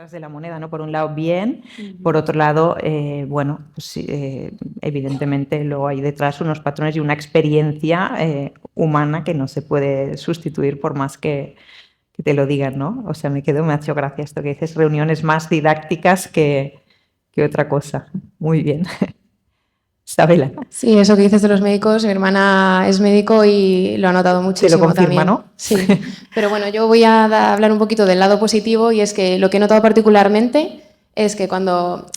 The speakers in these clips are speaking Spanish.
de la moneda, ¿no? Por un lado, bien, por otro lado, bueno, pues, sí, evidentemente luego hay detrás unos patrones y una experiencia humana que no se puede sustituir por más que te lo digan, ¿no? O sea, me ha hecho gracia esto que dices, reuniones más didácticas que otra cosa. Muy bien. Isabela. Sí, eso que dices de los médicos, mi hermana es médico y lo ha notado muchísimo. Te lo confirma, también. ¿no? Sí, pero bueno, yo voy a hablar un poquito del lado positivo y es que lo que he notado particularmente es que cuando,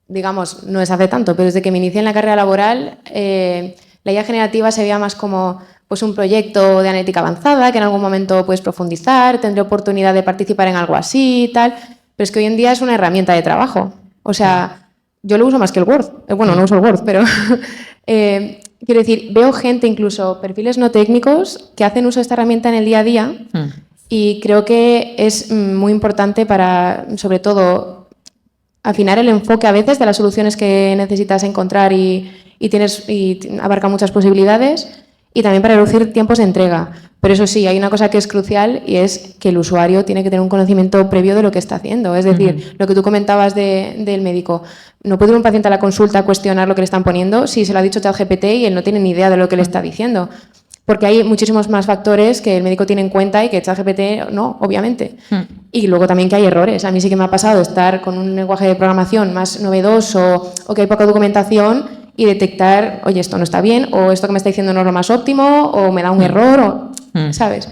digamos, no es hace tanto, pero desde que me inicié en la carrera laboral, la IA generativa se veía más como pues, un proyecto de analítica avanzada que en algún momento puedes profundizar, tendré oportunidad de participar en algo así y tal, pero es que hoy en día es una herramienta de trabajo. O sea, yo lo uso más que el Word. Bueno, no uso el Word, pero quiero decir, veo gente, incluso perfiles no técnicos, que hacen uso de esta herramienta en el día a día y creo que es muy importante para, sobre todo, afinar el enfoque a veces de las soluciones que necesitas encontrar y abarca muchas posibilidades y también para reducir tiempos de entrega. Pero eso sí, hay una cosa que es crucial y es que el usuario tiene que tener un conocimiento previo de lo que está haciendo. Es decir, lo que tú comentabas del médico, no puede ir un paciente a la consulta a cuestionar lo que le están poniendo si se lo ha dicho ChatGPT y él no tiene ni idea de lo que le está diciendo. Porque hay muchísimos más factores que el médico tiene en cuenta y que ChatGPT no, obviamente. Y luego también que hay errores. A mí sí que me ha pasado estar con un lenguaje de programación más novedoso o que hay poca documentación y detectar, oye, esto no está bien, o esto que me está diciendo no es lo más óptimo, o me da un error, o, ¿sabes?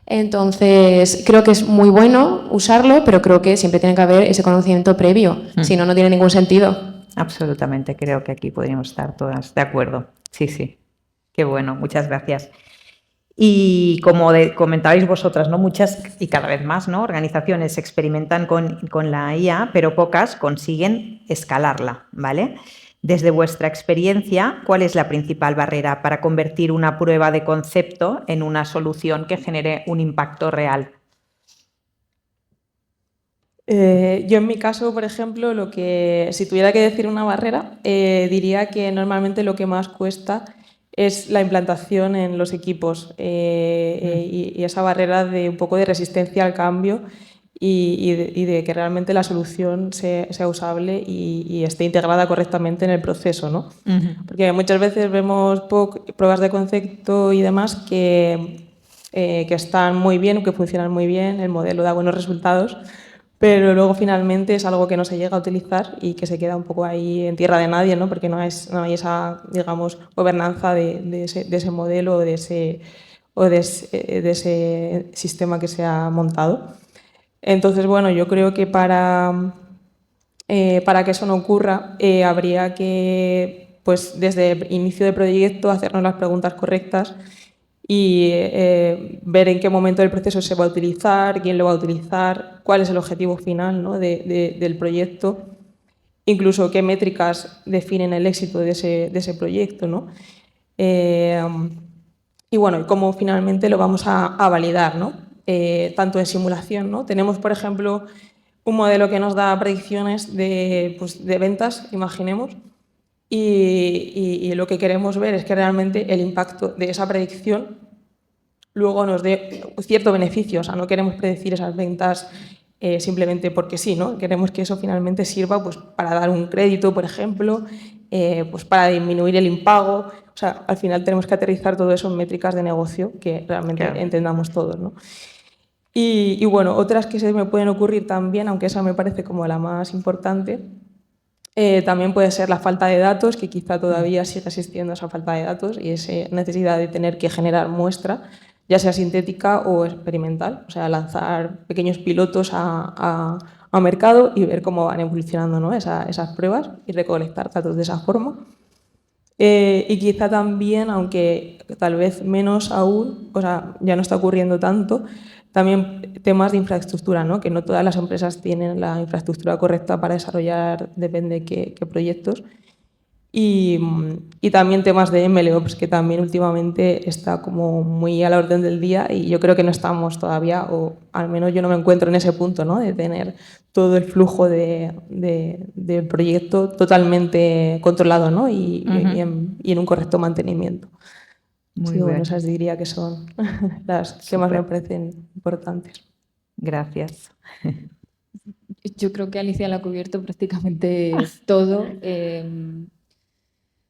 Entonces, creo que es muy bueno usarlo, pero creo que siempre tiene que haber ese conocimiento previo, si no, no tiene ningún sentido. Absolutamente, creo que aquí podríamos estar todas de acuerdo. Sí, sí. Qué bueno, muchas gracias. Y como comentabais vosotras, ¿no? Muchas y cada vez más, ¿no? Organizaciones experimentan con la IA, pero pocas consiguen escalarla, ¿vale? Desde vuestra experiencia, ¿cuál es la principal barrera para convertir una prueba de concepto en una solución que genere un impacto real? Yo en mi caso, por ejemplo, si tuviera que decir una barrera, diría que normalmente lo que más cuesta es la implantación en los equipos y esa barrera de un poco de resistencia al cambio y de que realmente la solución sea usable y esté integrada correctamente en el proceso, ¿no? Porque muchas veces vemos pruebas de concepto y demás que están muy bien, que funcionan muy bien, el modelo da buenos resultados, pero luego finalmente es algo que no se llega a utilizar y que se queda un poco ahí en tierra de nadie, ¿no? Porque no hay esa, digamos, gobernanza de ese modelo o de ese sistema que se ha montado. Entonces, bueno, yo creo que para que eso no ocurra habría que, pues desde el inicio del proyecto, hacernos las preguntas correctas y ver en qué momento del proceso se va a utilizar, quién lo va a utilizar, cuál es el objetivo final, ¿no? del proyecto, incluso qué métricas definen el éxito de ese proyecto, ¿no? Y bueno, cómo finalmente lo vamos a validar, ¿no? Tanto en simulación, ¿no? Tenemos, por ejemplo, un modelo que nos da predicciones de ventas, imaginemos, y lo que queremos ver es que realmente el impacto de esa predicción luego nos dé cierto beneficio. O sea, no queremos predecir esas ventas simplemente porque sí, ¿no? Queremos que eso finalmente sirva pues, para dar un crédito, por ejemplo, pues para disminuir el impago. O sea, al final tenemos que aterrizar todo eso en métricas de negocio que realmente entendamos todos, ¿no? Y bueno, otras que se me pueden ocurrir también, aunque esa me parece como la más importante, también puede ser la falta de datos, que quizá todavía sigue existiendo esa falta de datos y esa necesidad de tener que generar muestra, ya sea sintética o experimental, o sea, lanzar pequeños pilotos a mercado y ver cómo van evolucionando, ¿no? esas pruebas y recolectar datos de esa forma. Y quizá también, aunque tal vez menos aún, o sea, ya no está ocurriendo tanto, también temas de infraestructura, ¿no? Que no todas las empresas tienen la infraestructura correcta para desarrollar, depende de qué proyectos. Y también temas de MLOps, que también últimamente está como muy a la orden del día y yo creo que no estamos todavía, o al menos yo no me encuentro en ese punto, ¿no? De tener todo el flujo del proyecto totalmente controlado, ¿no? y en un correcto mantenimiento. Muy Sí, bien. bueno, esas diría que son las que más me parecen importantes. Gracias. Yo creo que Alicia lo ha cubierto prácticamente todo.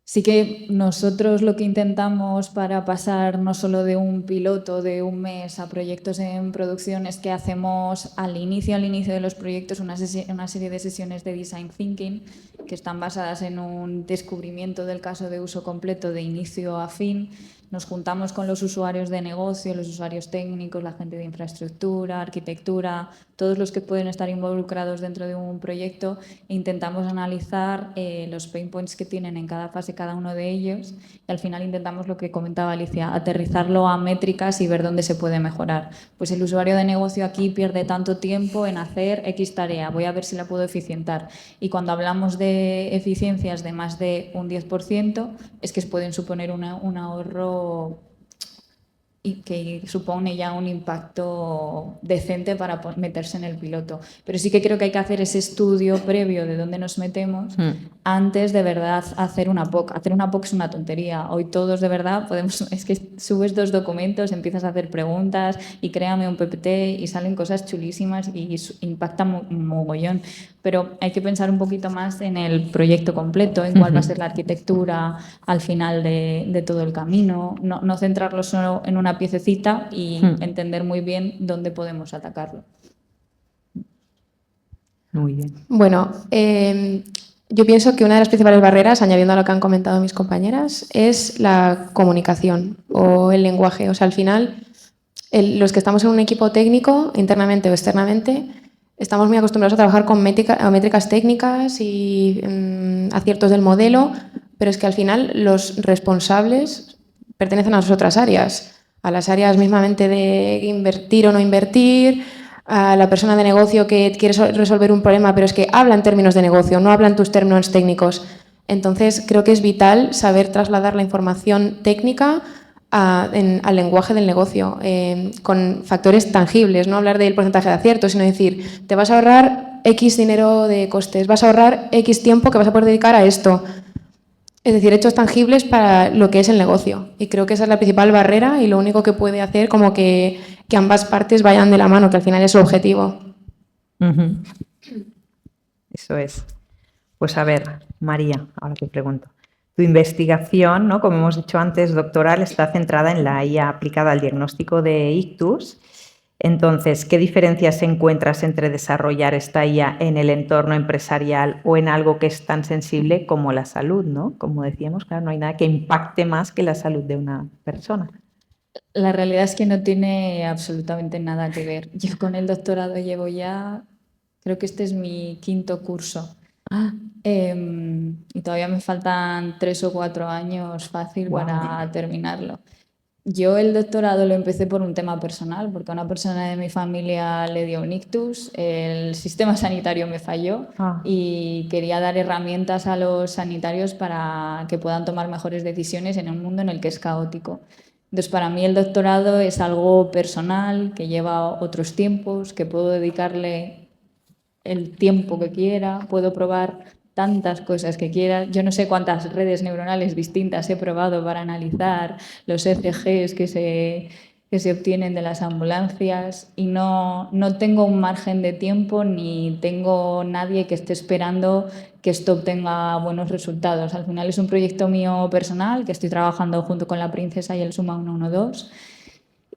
Sí que nosotros lo que intentamos para pasar no solo de un piloto de un mes a proyectos en producción es que hacemos al inicio de los proyectos una serie de sesiones de design thinking que están basadas en un descubrimiento del caso de uso completo de inicio a fin. Nos juntamos con los usuarios de negocio, los usuarios técnicos, la gente de infraestructura, arquitectura, todos los que pueden estar involucrados dentro de un proyecto e intentamos analizar los pain points que tienen en cada fase cada uno de ellos y al final intentamos lo que comentaba Alicia, aterrizarlo a métricas y ver dónde se puede mejorar. Pues el usuario de negocio aquí pierde tanto tiempo en hacer X tarea, voy a ver si la puedo eficientar. Y cuando hablamos de eficiencias de más de un 10%, es que pueden suponer un ahorro y que supone ya un impacto decente para meterse en el piloto. Pero sí que creo que hay que hacer ese estudio previo de dónde nos metemos antes de verdad hacer una POC. Hacer una POC es una tontería. Hoy todos de verdad podemos... Es que subes 2 documentos, empiezas a hacer preguntas y créame un PPT y salen cosas chulísimas y impacta mogollón. Pero hay que pensar un poquito más en el proyecto completo, en cuál va a ser la arquitectura al final de todo el camino, no centrarlo solo en una piececita y entender muy bien dónde podemos atacarlo. Muy bien. Bueno, yo pienso que una de las principales barreras, añadiendo a lo que han comentado mis compañeras, es la comunicación o el lenguaje. O sea, al final, los que estamos en un equipo técnico, internamente o externamente, estamos muy acostumbrados a trabajar con métricas técnicas y aciertos del modelo, pero es que al final los responsables pertenecen a las otras áreas, a las áreas mismamente de invertir o no invertir, a la persona de negocio que quiere resolver un problema, pero es que habla en términos de negocio, no habla en tus términos técnicos. Entonces, creo que es vital saber trasladar la información técnica al lenguaje del negocio, con factores tangibles, no hablar del porcentaje de acierto, sino decir, te vas a ahorrar X dinero de costes, vas a ahorrar X tiempo que vas a poder dedicar a esto. Es decir, hechos tangibles para lo que es el negocio. Y creo que esa es la principal barrera y lo único que puede hacer como que ambas partes vayan de la mano, que al final es su objetivo. Eso es. Pues a ver, María, ahora te pregunto. Tu investigación, ¿no? Como hemos dicho antes, doctoral, está centrada en la IA aplicada al diagnóstico de ictus. Entonces, ¿qué diferencias encuentras entre desarrollar esta IA en el entorno empresarial o en algo que es tan sensible como la salud, ¿no? Como decíamos, claro, no hay nada que impacte más que la salud de una persona. La realidad es que no tiene absolutamente nada que ver. Yo con el doctorado llevo ya, creo que este es mi 5º curso. Y todavía me faltan 3 o 4 años fácil para terminarlo. Yo el doctorado lo empecé por un tema personal, porque a una persona de mi familia le dio un ictus, el sistema sanitario me falló y quería dar herramientas a los sanitarios para que puedan tomar mejores decisiones en un mundo en el que es caótico. Entonces, para mí el doctorado es algo personal, que lleva otros tiempos, que puedo dedicarle el tiempo que quiera, puedo probar tantas cosas que quiera. Yo no sé cuántas redes neuronales distintas he probado para analizar los ECGs que se obtienen de las ambulancias y no tengo un margen de tiempo ni tengo nadie que esté esperando que esto obtenga buenos resultados. Al final es un proyecto mío personal que estoy trabajando junto con la Princesa y el Suma 112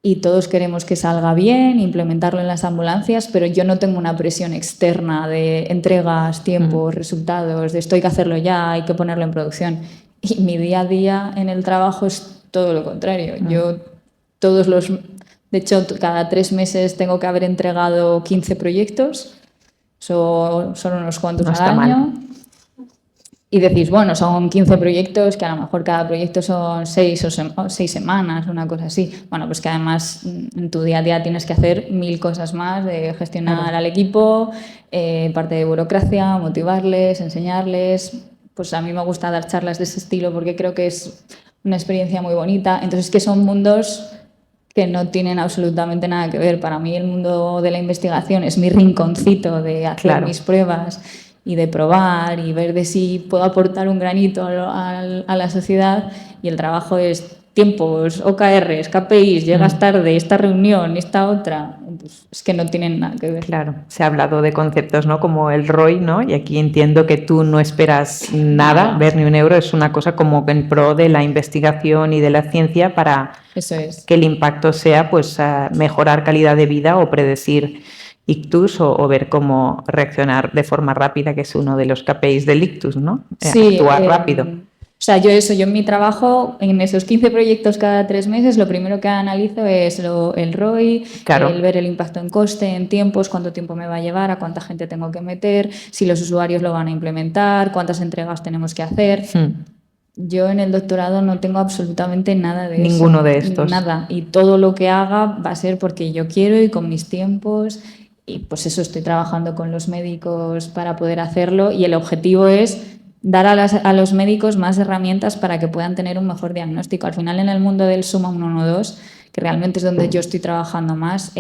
y todos queremos que salga bien, implementarlo en las ambulancias, pero yo no tengo una presión externa de entregas, tiempos, resultados, de esto hay que hacerlo ya, hay que ponerlo en producción. Y mi día a día en el trabajo es todo lo contrario. Yo de hecho, cada 3 meses tengo que haber entregado 15 proyectos, son unos cuantos al año. Y decís, bueno, son 15 proyectos, que a lo mejor cada proyecto son 6 semanas, una cosa así. Bueno, pues que además en tu día a día tienes que hacer 1000 cosas más, de gestionar al equipo, parte de burocracia, motivarles, enseñarles. Pues a mí me gusta dar charlas de ese estilo porque creo que es una experiencia muy bonita. Entonces, que son mundos que no tienen absolutamente nada que ver. Para mí el mundo de la investigación es mi rinconcito de hacer mis pruebas y de probar y ver de si puedo aportar un granito a la sociedad, y el trabajo es tiempos, OKRs, KPIs, llegas tarde, esta reunión, esta otra, pues es que no tienen nada que ver. Claro, se ha hablado de conceptos, ¿no? Como el ROI, ¿no? Y aquí entiendo que tú no esperas nada, ver ni un euro, es una cosa como en pro de la investigación y de la ciencia para Eso es. que el impacto sea, pues, mejorar calidad de vida o predecir ictus o ver cómo reaccionar de forma rápida, que es uno de los KPIs del ictus, ¿no? Sí, Actuar rápido. O sea, yo en mi trabajo, en esos 15 proyectos cada 3 meses, lo primero que analizo es el ROI, Claro. el ver el impacto en coste, en tiempos, cuánto tiempo me va a llevar, a cuánta gente tengo que meter, si los usuarios lo van a implementar, cuántas entregas tenemos que hacer. Yo en el doctorado no tengo absolutamente nada de eso. Ninguno de estos. Nada. Y todo lo que haga va a ser porque yo quiero y con mis tiempos. Y pues eso, estoy trabajando con los médicos para poder hacerlo y el objetivo es dar a los médicos más herramientas para que puedan tener un mejor diagnóstico. Al final, en el mundo del Suma 112, que realmente es donde yo estoy trabajando más,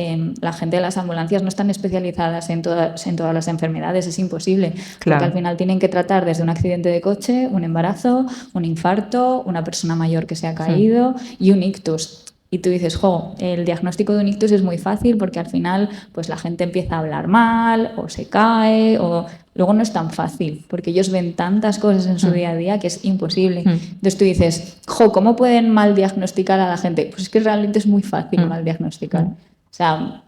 la gente de las ambulancias no están especializadas en todas las enfermedades, es imposible. Claro. Porque al final tienen que tratar desde un accidente de coche, un embarazo, un infarto, una persona mayor que se ha caído y un ictus. Y tú dices, el diagnóstico de un ictus es muy fácil porque al final pues la gente empieza a hablar mal o se cae o luego no es tan fácil porque ellos ven tantas cosas en su día a día que es imposible. Entonces tú dices, ¿cómo pueden mal diagnosticar a la gente? Pues es que realmente es muy fácil mal diagnosticar. O sea,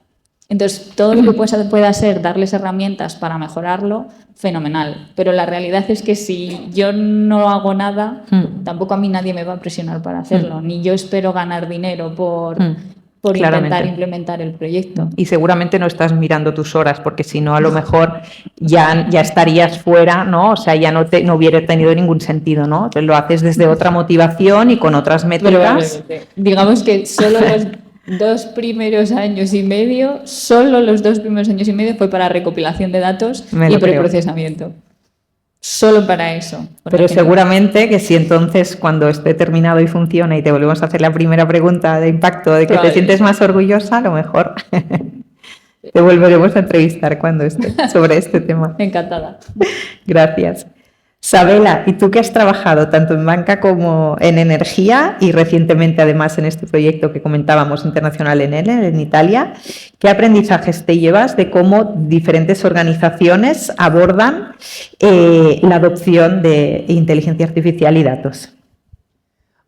entonces todo lo que pueda ser darles herramientas para mejorarlo, fenomenal. Pero la realidad es que si yo no hago nada, tampoco a mí nadie me va a presionar para hacerlo, ni yo espero ganar dinero por intentar implementar el proyecto. Y seguramente no estás mirando tus horas, porque si no, a lo mejor ya estarías fuera, ¿no? O sea, ya no hubiera tenido ningún sentido, ¿no? Lo haces desde otra motivación y con otras métricas. Digamos que solo los 2 primeros años y medio, fue para recopilación de datos y preprocesamiento. Solo para eso. Pero seguramente que si entonces cuando esté terminado y funciona y te volvemos a hacer la primera pregunta de impacto de que te sientes más orgullosa, a lo mejor te volveremos a entrevistar cuando esté sobre este tema. Encantada. Gracias. Sabela, ¿y tú que has trabajado tanto en banca como en energía y recientemente además en este proyecto que comentábamos internacional en Italia, qué aprendizajes te llevas de cómo diferentes organizaciones abordan la adopción de inteligencia artificial y datos?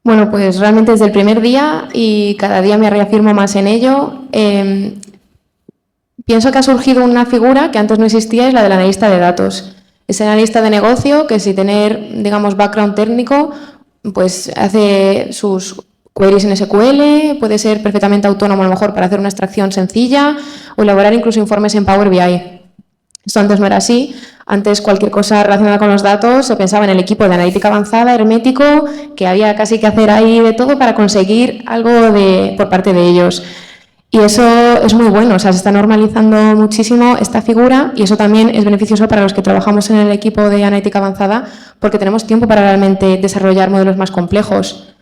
Bueno, pues realmente desde el primer día y cada día me reafirmo más en ello. Pienso que ha surgido una figura que antes no existía, es la del analista de datos. Es analista de negocio que sin tener, digamos, background técnico, pues hace sus queries en SQL, puede ser perfectamente autónomo a lo mejor para hacer una extracción sencilla o elaborar incluso informes en Power BI. Esto antes no era así. Antes cualquier cosa relacionada con los datos se pensaba en el equipo de analítica avanzada, hermético, que había casi que hacer ahí de todo para conseguir algo por parte de ellos. Y eso es muy bueno, o sea, se está normalizando muchísimo esta figura y eso también es beneficioso para los que trabajamos en el equipo de analítica avanzada porque tenemos tiempo para realmente desarrollar modelos más complejos.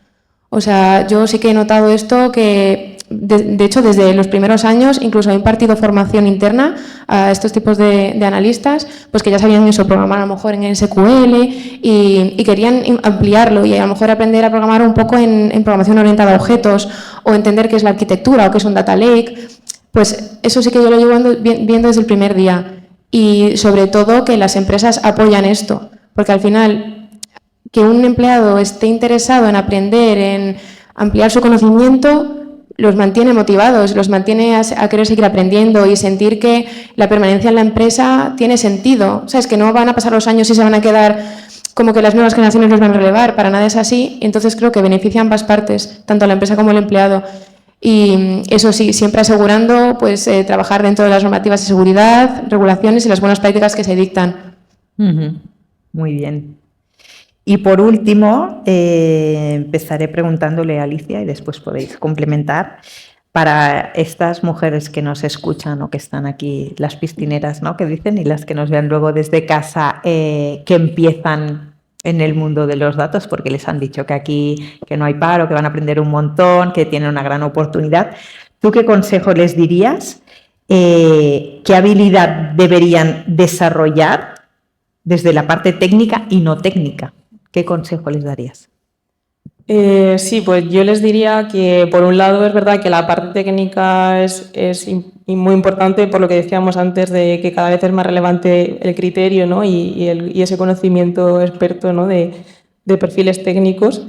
O sea, yo sí que he notado esto que, de hecho, desde los primeros años incluso he impartido formación interna a estos tipos de analistas, pues que ya sabían eso, programar a lo mejor en SQL y querían ampliarlo y a lo mejor aprender a programar un poco en programación orientada a objetos o entender qué es la arquitectura o qué es un data lake. Pues eso sí que yo lo llevo viendo desde el primer día y sobre todo que las empresas apoyan esto, porque al final que un empleado esté interesado en aprender, en ampliar su conocimiento, los mantiene motivados, los mantiene a querer seguir aprendiendo y sentir que la permanencia en la empresa tiene sentido. O sea, es que no van a pasar los años y se van a quedar como que las nuevas generaciones los van a relevar, para nada es así. Entonces creo que beneficia a ambas partes, tanto la empresa como el empleado. Y eso sí, siempre asegurando pues, trabajar dentro de las normativas de seguridad, regulaciones y las buenas prácticas que se dictan. Muy bien. Y por último, empezaré preguntándole a Alicia y después podéis complementar. Para estas mujeres que nos escuchan o que están aquí, las piscineras, ¿no?, que dicen, y las que nos vean luego desde casa, que empiezan en el mundo de los datos porque les han dicho que aquí que no hay paro, que van a aprender un montón, que tienen una gran oportunidad. ¿Tú qué consejo les dirías? ¿Qué habilidad deberían desarrollar desde la parte técnica y no técnica? ¿Qué consejo les darías? Sí, pues yo les diría que por un lado es verdad que la parte técnica es muy importante por lo que decíamos antes de que cada vez es más relevante el criterio, ¿no? y ese conocimiento experto, ¿no? de perfiles técnicos.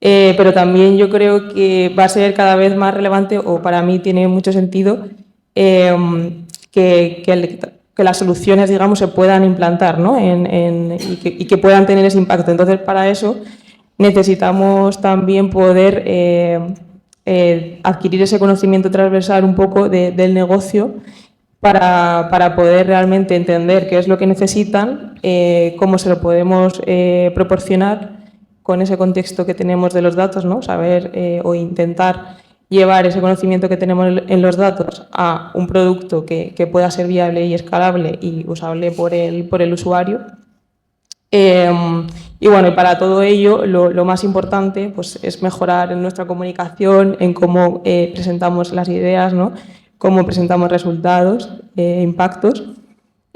Pero también yo creo que va a ser cada vez más relevante, o para mí tiene mucho sentido, que las soluciones, digamos, se puedan implantar, ¿no? y que puedan tener ese impacto. Entonces, para eso necesitamos también poder adquirir ese conocimiento transversal un poco del negocio para poder realmente entender qué es lo que necesitan, cómo se lo podemos proporcionar con ese contexto que tenemos de los datos, ¿no? Saber o intentar llevar ese conocimiento que tenemos en los datos a un producto que pueda ser viable y escalable y usable por el usuario. Y bueno, y para todo ello lo más importante pues, es mejorar en nuestra comunicación, en cómo presentamos las ideas, ¿no? Cómo presentamos resultados, impactos.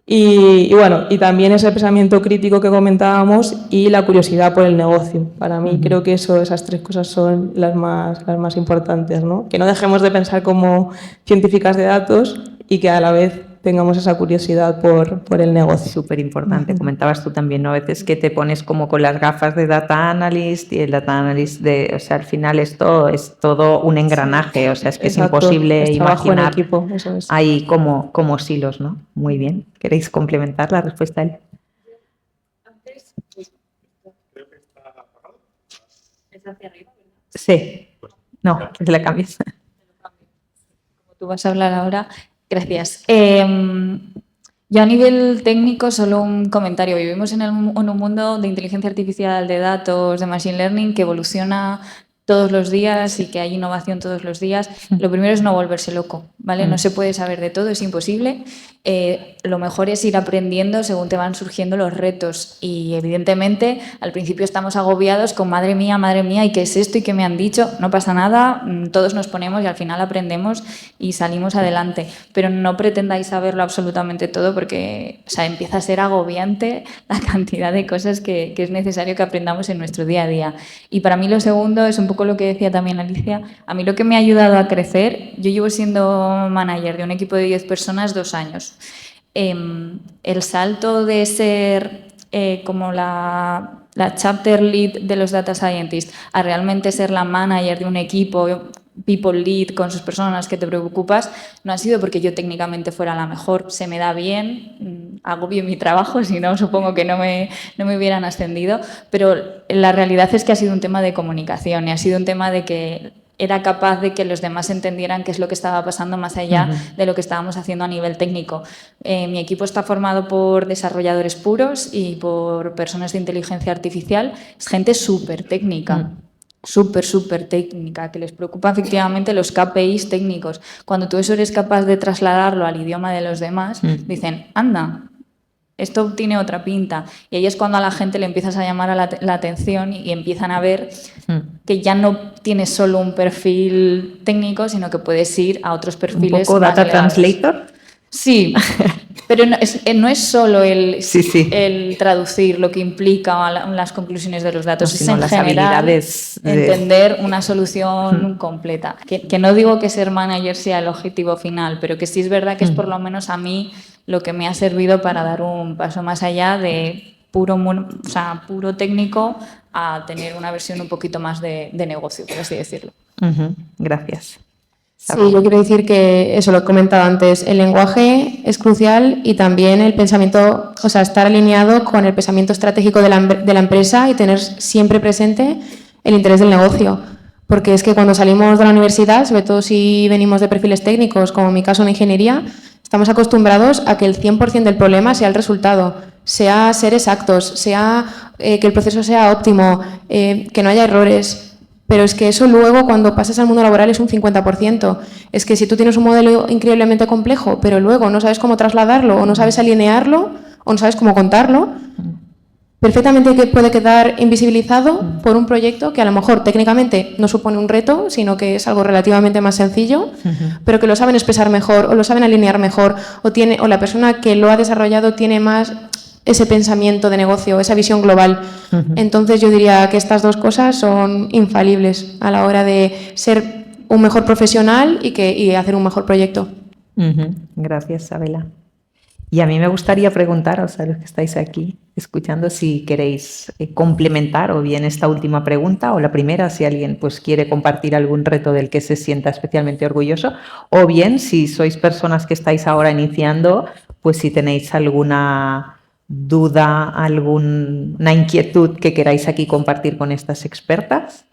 Y bueno, y también ese pensamiento crítico que comentábamos y la curiosidad por el negocio. Para mí creo que esas tres cosas son las más importantes, ¿no? Que no dejemos de pensar como científicas de datos y que a la vez tengamos esa curiosidad por el negocio. Súper importante. Comentabas tú también, ¿no? A veces que te pones como con las gafas de data analyst y el data analyst o sea, al final es todo un engranaje, o sea, es que Exacto, es imposible es trabajo imaginar en equipo, eso es. ahí como silos, ¿no? Muy bien. ¿Queréis complementar la respuesta a él? Es hacia arriba, ¿verdad? Sí. No, que se la cambies. Como tú vas a hablar ahora, gracias. Yo a nivel técnico, solo un comentario. Vivimos en un mundo de inteligencia artificial, de datos, de machine learning que evoluciona todos los días y que hay innovación todos los días. Lo primero es no volverse loco, ¿vale? No se puede saber de todo, es imposible. Lo mejor es ir aprendiendo según te van surgiendo los retos y evidentemente al principio estamos agobiados con madre mía, ¿y qué es esto? ¿Y qué me han dicho? No pasa nada, todos nos ponemos y al final aprendemos y salimos adelante, pero no pretendáis saberlo absolutamente todo porque o sea, empieza a ser agobiante la cantidad de cosas que es necesario que aprendamos en nuestro día a día. Y para mí lo segundo es un poco lo que decía también Alicia, a mí lo que me ha ayudado a crecer, yo llevo siendo manager de un equipo de 10 personas 2 años. El salto de ser como la chapter lead de los data scientists a realmente ser la manager de un equipo, people lead con sus personas que te preocupas, no ha sido porque yo técnicamente fuera la mejor, se me da bien, hago bien mi trabajo, si no supongo que no me hubieran ascendido, pero la realidad es que ha sido un tema de comunicación y ha sido un tema de que era capaz de que los demás entendieran qué es lo que estaba pasando más allá de lo que estábamos haciendo a nivel técnico. Mi equipo está formado por desarrolladores puros y por personas de inteligencia artificial. Es gente súper técnica. Súper técnica, que les preocupa efectivamente los KPIs técnicos. Cuando tú eso eres capaz de trasladarlo al idioma de los demás, dicen, anda, esto tiene otra pinta. Y ahí es cuando a la gente le empiezas a llamar a la atención y empiezan a ver que ya no tienes solo un perfil técnico, sino que puedes ir a otros perfiles. ¿Un poco más data elevados. translator? Sí, pero no es solo el Sí. el traducir lo que implica las conclusiones de los datos, No, es sino en las general habilidades de- entender una solución completa. Que no digo que ser manager sea el objetivo final, pero que sí es verdad que es por lo menos a mí lo que me ha servido para dar un paso más allá de puro técnico a tener una versión un poquito más de negocio, por así decirlo. Gracias. Sí, yo quiero decir que eso lo he comentado antes, el lenguaje es crucial y también el pensamiento, o sea, estar alineado con el pensamiento estratégico de la empresa y tener siempre presente el interés del negocio. Porque es que cuando salimos de la universidad, sobre todo si venimos de perfiles técnicos, como en mi caso en ingeniería, estamos acostumbrados a que el 100% del problema sea el resultado, sea ser exactos, sea que el proceso sea óptimo, que no haya errores. Pero es que eso luego, cuando pasas al mundo laboral, es un 50%. Es que si tú tienes un modelo increíblemente complejo, pero luego no sabes cómo trasladarlo, o no sabes alinearlo, o no sabes cómo contarlo, perfectamente puede quedar invisibilizado por un proyecto que a lo mejor técnicamente no supone un reto, sino que es algo relativamente más sencillo, pero que lo saben expresar mejor, o lo saben alinear mejor, o la persona que lo ha desarrollado tiene más ese pensamiento de negocio, esa visión global. Entonces yo diría que estas dos cosas son infalibles a la hora de ser un mejor profesional y hacer un mejor proyecto. Gracias, Isabela. Y a mí me gustaría preguntaros a los que estáis aquí escuchando si queréis complementar o bien esta última pregunta o la primera, si alguien pues quiere compartir algún reto del que se sienta especialmente orgulloso, o bien si sois personas que estáis ahora iniciando, pues si tenéis alguna duda, alguna inquietud que queráis aquí compartir con estas expertas.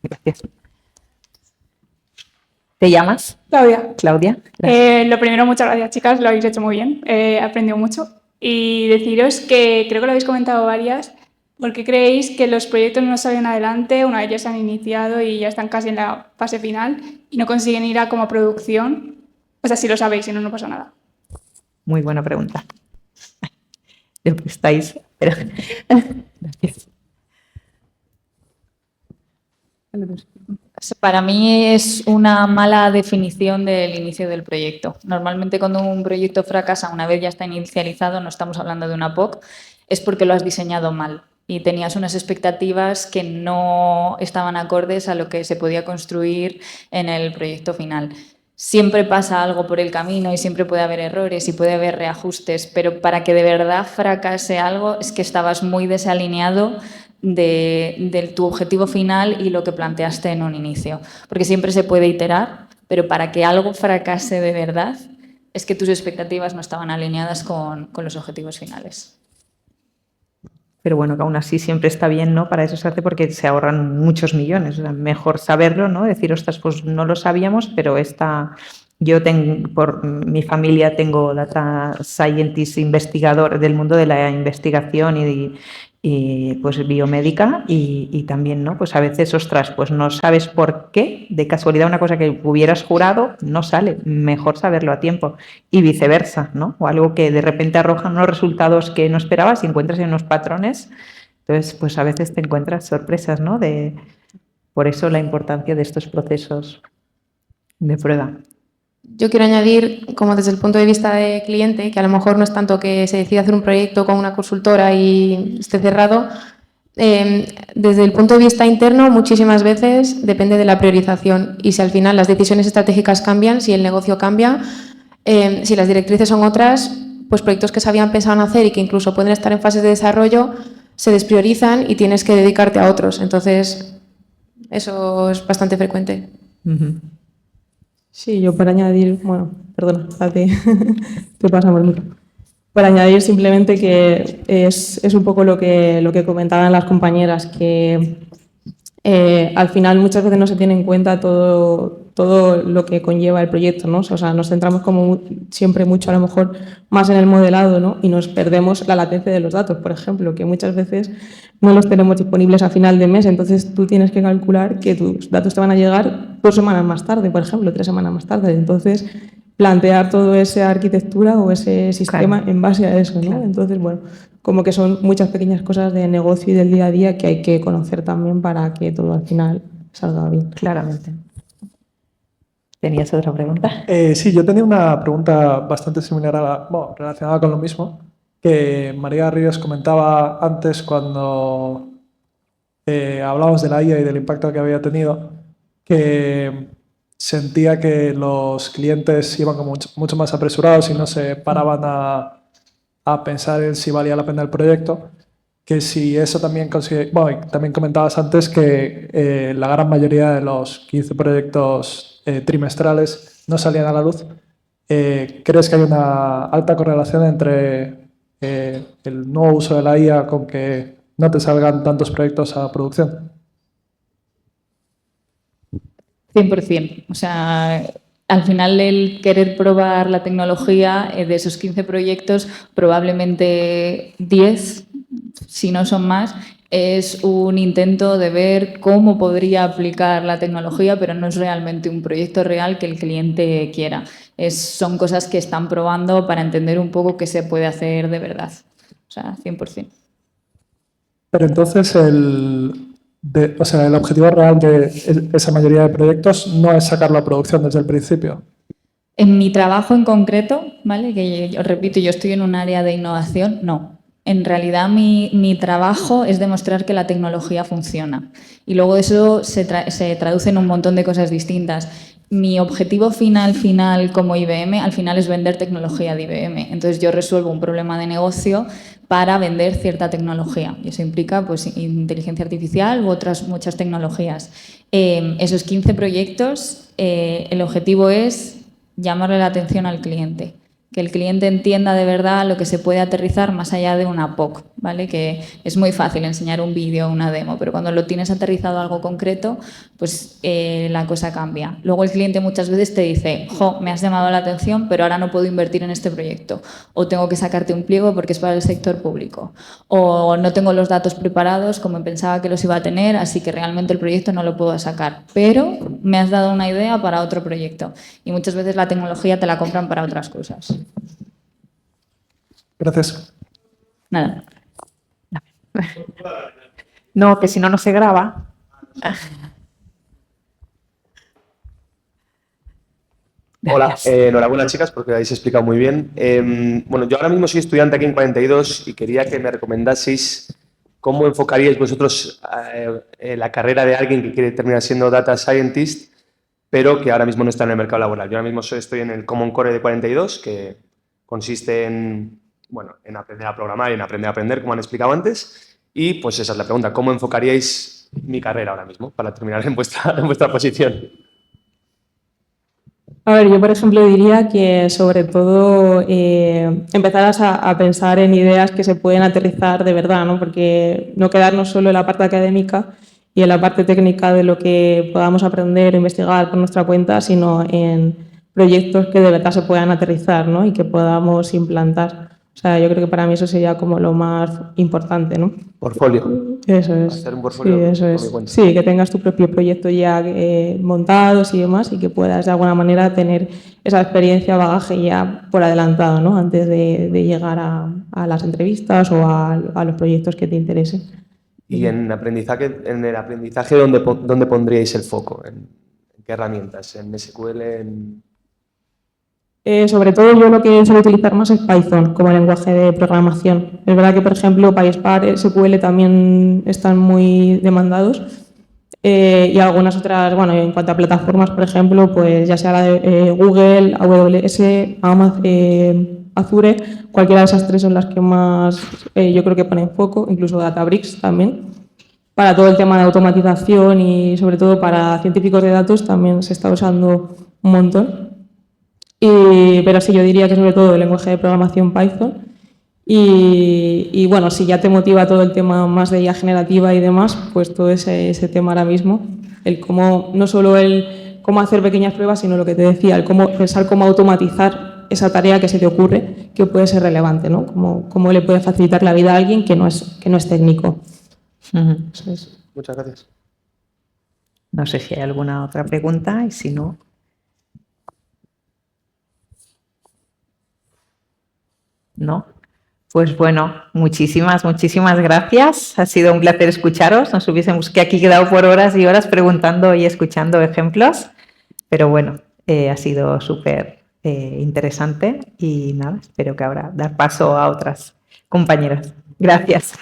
Gracias. ¿Te llamas? Claudia. Claudia. Lo primero, muchas gracias, chicas, lo habéis hecho muy bien, he aprendido mucho. Y deciros que creo que lo habéis comentado varias, ¿por qué creéis que los proyectos no salen adelante una vez ya se han iniciado y ya están casi en la fase final y no consiguen ir a como producción? O sea, si lo sabéis, si no, no pasa nada. Muy buena pregunta. Lo que estáis... Gracias. Para mí es una mala definición del inicio del proyecto. Normalmente cuando un proyecto fracasa una vez ya está inicializado, no estamos hablando de una POC, es porque lo has diseñado mal y tenías unas expectativas que no estaban acordes a lo que se podía construir en el proyecto final. Siempre pasa algo por el camino y siempre puede haber errores y puede haber reajustes, pero para que de verdad fracase algo es que estabas muy desalineado de tu objetivo final y lo que planteaste en un inicio. Porque siempre se puede iterar, pero para que algo fracase de verdad es que tus expectativas no estaban alineadas con los objetivos finales. Pero bueno, que aún así siempre está bien, ¿no? Para eso se hace porque se ahorran muchos millones. O sea, mejor saberlo, ¿no? Decir, ostras, pues no lo sabíamos, pero yo por mi familia tengo data scientist, investigador del mundo de la investigación y pues biomédica y también, ¿no? Pues a veces, ostras, pues no sabes por qué, de casualidad una cosa que hubieras jurado no sale, mejor saberlo a tiempo y viceversa, ¿no? O algo que de repente arroja unos resultados que no esperabas y encuentras en unos patrones, entonces pues a veces te encuentras sorpresas, ¿no? Por eso la importancia de estos procesos de prueba. Yo quiero añadir, como desde el punto de vista de cliente, que a lo mejor no es tanto que se decida hacer un proyecto con una consultora y esté cerrado. Desde el punto de vista interno, muchísimas veces depende de la priorización y si al final las decisiones estratégicas cambian, si el negocio cambia, si las directrices son otras, pues proyectos que se habían pensado en hacer y que incluso pueden estar en fases de desarrollo se despriorizan y tienes que dedicarte a otros. Entonces, eso es bastante frecuente. Sí, yo para añadir, bueno, perdona, a ti, te pasamos mucho. Para añadir simplemente que es un poco lo que comentaban las compañeras, que al final muchas veces no se tiene en cuenta todo lo que conlleva el proyecto, ¿no? O sea, nos centramos como siempre mucho a lo mejor más en el modelado, ¿no? Y nos perdemos la latencia de los datos, por ejemplo, que muchas veces no los tenemos disponibles a final de mes, entonces tú tienes que calcular que tus datos te van a llegar 2 semanas más tarde, por ejemplo, 3 semanas más tarde. Entonces, plantear toda esa arquitectura o ese sistema en base a eso, ¿no? Entonces, bueno, como que son muchas pequeñas cosas de negocio y del día a día que hay que conocer también para que todo al final salga bien. Claramente. ¿Tenías otra pregunta? Sí, yo tenía una pregunta bastante similar relacionada con lo mismo, que María Ríos comentaba antes cuando hablábamos de la IA y del impacto que había tenido, que sentía que los clientes iban como mucho más apresurados y no se paraban a pensar en si valía la pena el proyecto, que si eso también también comentabas antes que la gran mayoría de los 15 proyectos trimestrales no salían a la luz. ¿Crees que hay una alta correlación entre el nuevo uso de la IA con que no te salgan tantos proyectos a producción? 100%. O sea, al final el querer probar la tecnología de esos 15 proyectos, probablemente 10, si no son más, es un intento de ver cómo podría aplicar la tecnología, pero no es realmente un proyecto real que el cliente quiera. Son cosas que están probando para entender un poco qué se puede hacer de verdad. O sea, 100%. Pero entonces el objetivo real de esa mayoría de proyectos no es sacarlo a producción desde el principio. En mi trabajo en concreto, ¿vale? Que yo repito, yo estoy en un área de innovación, no. En realidad mi trabajo es demostrar que la tecnología funciona. Y luego eso se traduce en un montón de cosas distintas. Mi objetivo final como IBM, al final es vender tecnología de IBM. Entonces yo resuelvo un problema de negocio para vender cierta tecnología. Y eso implica pues, inteligencia artificial u otras muchas tecnologías. Esos 15 proyectos, el objetivo es llamarle la atención al cliente, que el cliente entienda de verdad lo que se puede aterrizar más allá de una POC, ¿vale? Que es muy fácil enseñar un vídeo o una demo, pero cuando lo tienes aterrizado a algo concreto, pues la cosa cambia. Luego el cliente muchas veces te dice, jo, me has llamado la atención, pero ahora no puedo invertir en este proyecto, o tengo que sacarte un pliego porque es para el sector público, o no tengo los datos preparados como pensaba que los iba a tener, así que realmente el proyecto no lo puedo sacar, pero me has dado una idea para otro proyecto. Y muchas veces la tecnología te la compran para otras cosas. Gracias. Nada. No, que si no, no se graba. Hola, enhorabuena chicas porque lo habéis explicado muy bien. Bueno, yo ahora mismo soy estudiante aquí en 42 y quería que me recomendaseis cómo enfocaríais vosotros la carrera de alguien que quiere terminar siendo Data Scientist, pero que ahora mismo no está en el mercado laboral. Yo ahora mismo estoy en el Common Core de 42, que consiste en, bueno, en aprender a programar y en aprender a aprender, como han explicado antes. Y pues esa es la pregunta, ¿cómo enfocaríais mi carrera ahora mismo para terminar en vuestra posición? A ver, yo por ejemplo diría que sobre todo empezaras a pensar en ideas que se pueden aterrizar de verdad, ¿no? Porque no quedarnos solo en la parte académica y en la parte técnica de lo que podamos aprender o investigar por nuestra cuenta, sino en proyectos que de verdad se puedan aterrizar, ¿no? Y que podamos implantar. O sea, yo creo que para mí eso sería como lo más importante, ¿no? Portfolio. Eso es. Hacer un portfolio Sí, eso por es. mi cuenta. Sí, que tengas tu propio proyecto ya montados y demás y que puedas de alguna manera tener esa experiencia, bagaje ya por adelantado, ¿no? Antes de llegar a las entrevistas o a los proyectos que te interesen. Y en el aprendizaje, ¿dónde pondríais el foco? ¿En qué herramientas? ¿En SQL? Sobre todo yo lo que suelo utilizar más es Python como lenguaje de programación. Es verdad que, por ejemplo, PySpark, SQL también están muy demandados y algunas otras, bueno, en cuanto a plataformas, por ejemplo, pues ya sea la de Google, AWS, Amazon, Azure, cualquiera de esas tres son las que más yo creo que ponen foco, incluso Databricks también. Para todo el tema de automatización y sobre todo para científicos de datos también se está usando un montón. Pero sí, yo diría que sobre todo el lenguaje de programación Python. Y bueno, si ya te motiva todo el tema más de IA generativa y demás, pues todo ese tema ahora mismo, el cómo, no solo el cómo hacer pequeñas pruebas, sino lo que te decía, el cómo pensar cómo automatizar esa tarea que se te ocurre, que puede ser relevante, ¿no? Cómo le puede facilitar la vida a alguien que no es técnico. Eso es. Muchas gracias. No sé si hay alguna otra pregunta y si no... ¿No? Pues bueno, muchísimas gracias. Ha sido un placer escucharos. Nos hubiésemos que aquí quedado por horas y horas preguntando y escuchando ejemplos, pero bueno, ha sido súper interesante y nada, espero que ahora dar paso a otras compañeras. Gracias.